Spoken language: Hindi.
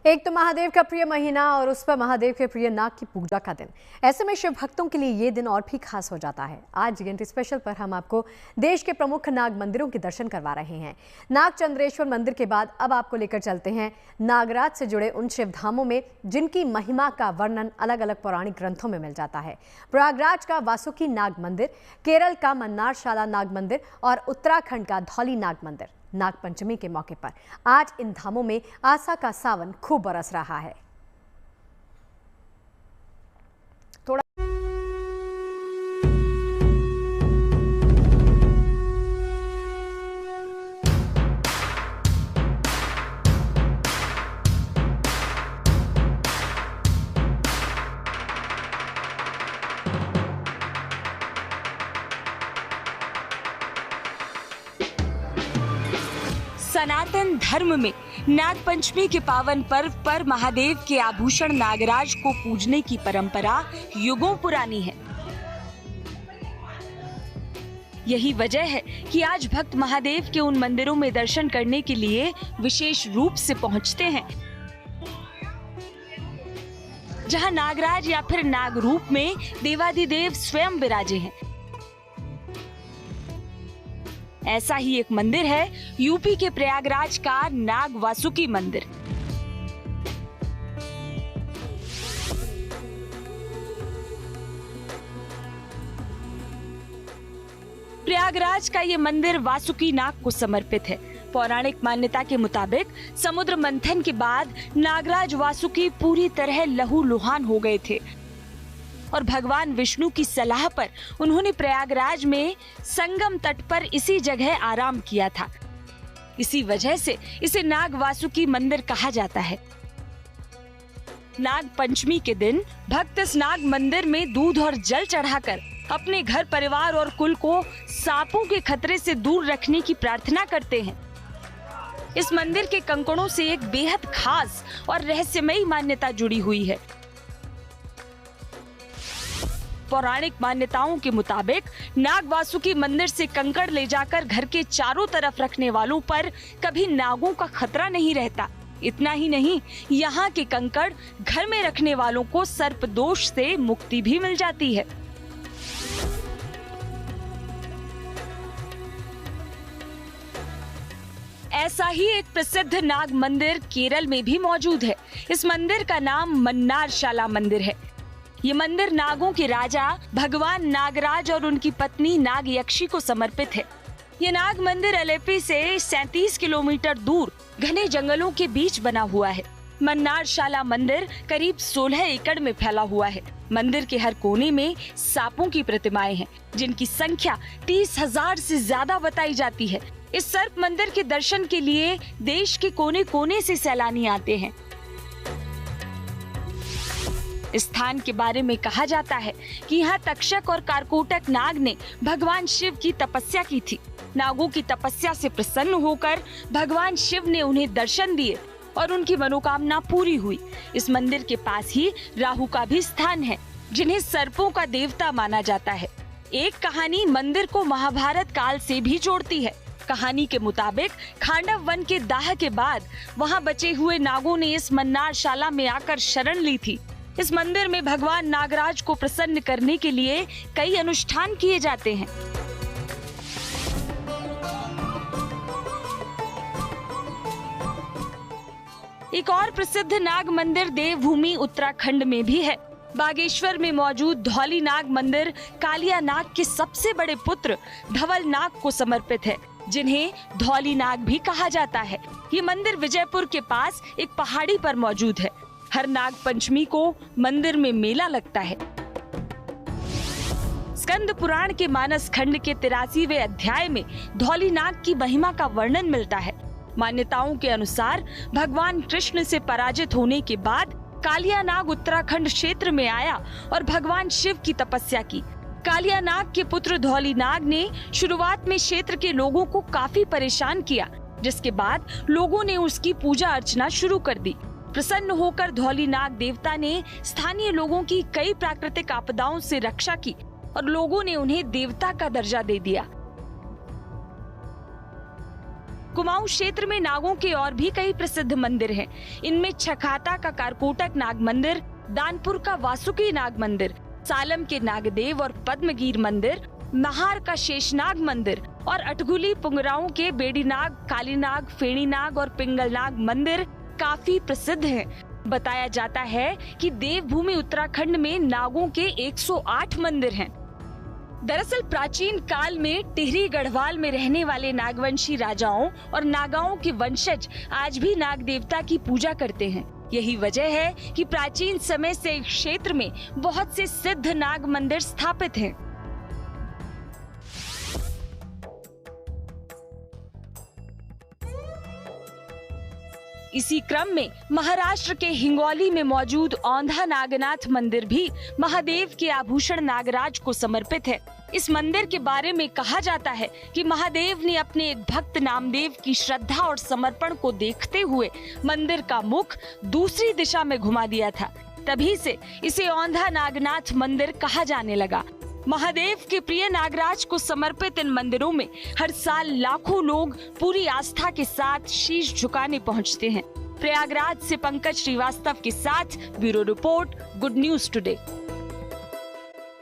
एक तो महादेव का प्रिय महीना और उस पर महादेव के प्रिय नाग की पूजा का दिन। ऐसे में शिव भक्तों के लिए ये दिन और भी खास हो जाता है। आज GNT स्पेशल पर हम आपको देश के प्रमुख नाग मंदिरों के दर्शन करवा रहे हैं। नाग चंद्रेश्वर मंदिर के बाद अब आपको लेकर चलते हैं नागराज से जुड़े उन शिव धामों में जिनकी महिमा का वर्णन अलग अलग पौराणिक ग्रंथों में मिल जाता है। प्रयागराज का वासुकी नाग मंदिर, केरल का मन्नारशाला नाग मंदिर और उत्तराखंड का धौली नाग मंदिर। नाग पंचमी के मौके पर आज इन धामों में आस्था का सावन खूब बरस रहा है। सनातन धर्म में नाग पंचमी के पावन पर्व पर महादेव के आभूषण नागराज को पूजने की परंपरा युगों पुरानी है। यही वजह है कि आज भक्त महादेव के उन मंदिरों में दर्शन करने के लिए विशेष रूप से पहुंचते हैं, जहां नागराज या फिर नाग रूप में देवाधिदेव स्वयं विराजे हैं। ऐसा ही एक मंदिर है यूपी के प्रयागराज का नाग वासुकी मंदिर। प्रयागराज का ये मंदिर वासुकी नाग को समर्पित है। पौराणिक मान्यता के मुताबिक समुद्र मंथन के बाद नागराज वासुकी पूरी तरह लहूलुहान हो गए थे और भगवान विष्णु की सलाह पर उन्होंने प्रयागराज में संगम तट पर इसी जगह आराम किया था। इसी वजह से इसे नाग वासुकी मंदिर कहा जाता है। नाग पंचमी के दिन भक्त इस नाग मंदिर में दूध और जल चढ़ाकर अपने घर परिवार और कुल को सांपों के खतरे से दूर रखने की प्रार्थना करते हैं। इस मंदिर के कंकड़ों से एक बेहद खास और रहस्यमयी मान्यता जुड़ी हुई है। पौराणिक मान्यताओं के मुताबिक नाग वासुकी मंदिर से कंकड़ ले जाकर घर के चारों तरफ रखने वालों पर कभी नागों का खतरा नहीं रहता। इतना ही नहीं, यहाँ के कंकड़ घर में रखने वालों को सर्प दोष से मुक्ति भी मिल जाती है। ऐसा ही एक प्रसिद्ध नाग मंदिर केरल में भी मौजूद है। इस मंदिर का नाम मन्नारशाला मंदिर है। ये मंदिर नागों के राजा भगवान नागराज और उनकी पत्नी नाग यक्षी को समर्पित है। ये नाग मंदिर अलेपी से 37 किलोमीटर दूर घने जंगलों के बीच बना हुआ है। मन्नारशाला मंदिर करीब 16 एकड़ में फैला हुआ है। मंदिर के हर कोने में सांपों की प्रतिमाएं हैं, जिनकी संख्या 30,000 से ज्यादा बताई जाती है। इस सर्प मंदिर के दर्शन के लिए देश के कोने कोने से सैलानी आते हैं। इस स्थान के बारे में कहा जाता है कि यहाँ तक्षक और कारकोटक नाग ने भगवान शिव की तपस्या की थी। नागों की तपस्या से प्रसन्न होकर भगवान शिव ने उन्हें दर्शन दिए और उनकी मनोकामना पूरी हुई। इस मंदिर के पास ही राहु का भी स्थान है, जिन्हें सर्पों का देवता माना जाता है। एक कहानी मंदिर को महाभारत काल से भी जोड़ती है। कहानी के मुताबिक खांडव वन के दाह के बाद वहाँ बचे हुए नागों ने इस मन्नारशाला में आकर शरण ली थी। इस मंदिर में भगवान नागराज को प्रसन्न करने के लिए कई अनुष्ठान किए जाते हैं। एक और प्रसिद्ध नाग मंदिर देवभूमि उत्तराखंड में भी है। बागेश्वर में मौजूद धौली नाग मंदिर कालिया नाग के सबसे बड़े पुत्र धवल नाग को समर्पित है, जिन्हें धौली नाग भी कहा जाता है। ये मंदिर विजयपुर के पास एक पहाड़ी पर मौजूद है। हर नाग पंचमी को मंदिर में मेला लगता है। स्कंद पुराण के मानस खंड के 83वें अध्याय में धौली नाग की महिमा का वर्णन मिलता है। मान्यताओं के अनुसार भगवान कृष्ण से पराजित होने के बाद कालिया नाग उत्तराखंड क्षेत्र में आया और भगवान शिव की तपस्या की। कालिया नाग के पुत्र धौली नाग ने शुरुआत में क्षेत्र के लोगों को काफी परेशान किया, जिसके बाद लोगों ने उसकी पूजा अर्चना शुरू कर दी। प्रसन्न होकर धौली नाग देवता ने स्थानीय लोगों की कई प्राकृतिक आपदाओं से रक्षा की और लोगों ने उन्हें देवता का दर्जा दे दिया। कुमाऊं क्षेत्र में नागों के और भी कई प्रसिद्ध मंदिर हैं। इनमें छखाता का कारकोटक नाग मंदिर, दानपुर का वासुकी नाग मंदिर, सालम के नागदेव और पद्मगीर मंदिर, महार का शेषनाग मंदिर और अटगुली पुंगराओं के बेड़ीनाग, कालीनाग, फेणीनाग और पिंगलनाग मंदिर काफी प्रसिद्ध हैं। बताया जाता है कि देवभूमि उत्तराखंड में नागों के 108 मंदिर हैं। दरअसल प्राचीन काल में टिहरी गढ़वाल में रहने वाले नागवंशी राजाओं और नागाओं के वंशज आज भी नाग देवता की पूजा करते हैं। यही वजह है कि प्राचीन समय से इस क्षेत्र में बहुत से सिद्ध नाग मंदिर स्थापित हैं। इसी क्रम में महाराष्ट्र के हिंगोली में मौजूद औंधा नागनाथ मंदिर भी महादेव के आभूषण नागराज को समर्पित है। इस मंदिर के बारे में कहा जाता है कि महादेव ने अपने एक भक्त नामदेव की श्रद्धा और समर्पण को देखते हुए मंदिर का मुख दूसरी दिशा में घुमा दिया था। तभी से इसे औंधा नागनाथ मंदिर कहा जाने लगा। महादेव के प्रिय नागराज को समर्पित इन मंदिरों में हर साल लाखों लोग पूरी आस्था के साथ शीश झुकाने पहुंचते हैं। प्रयागराज से पंकज श्रीवास्तव के साथ bureau report, good news today.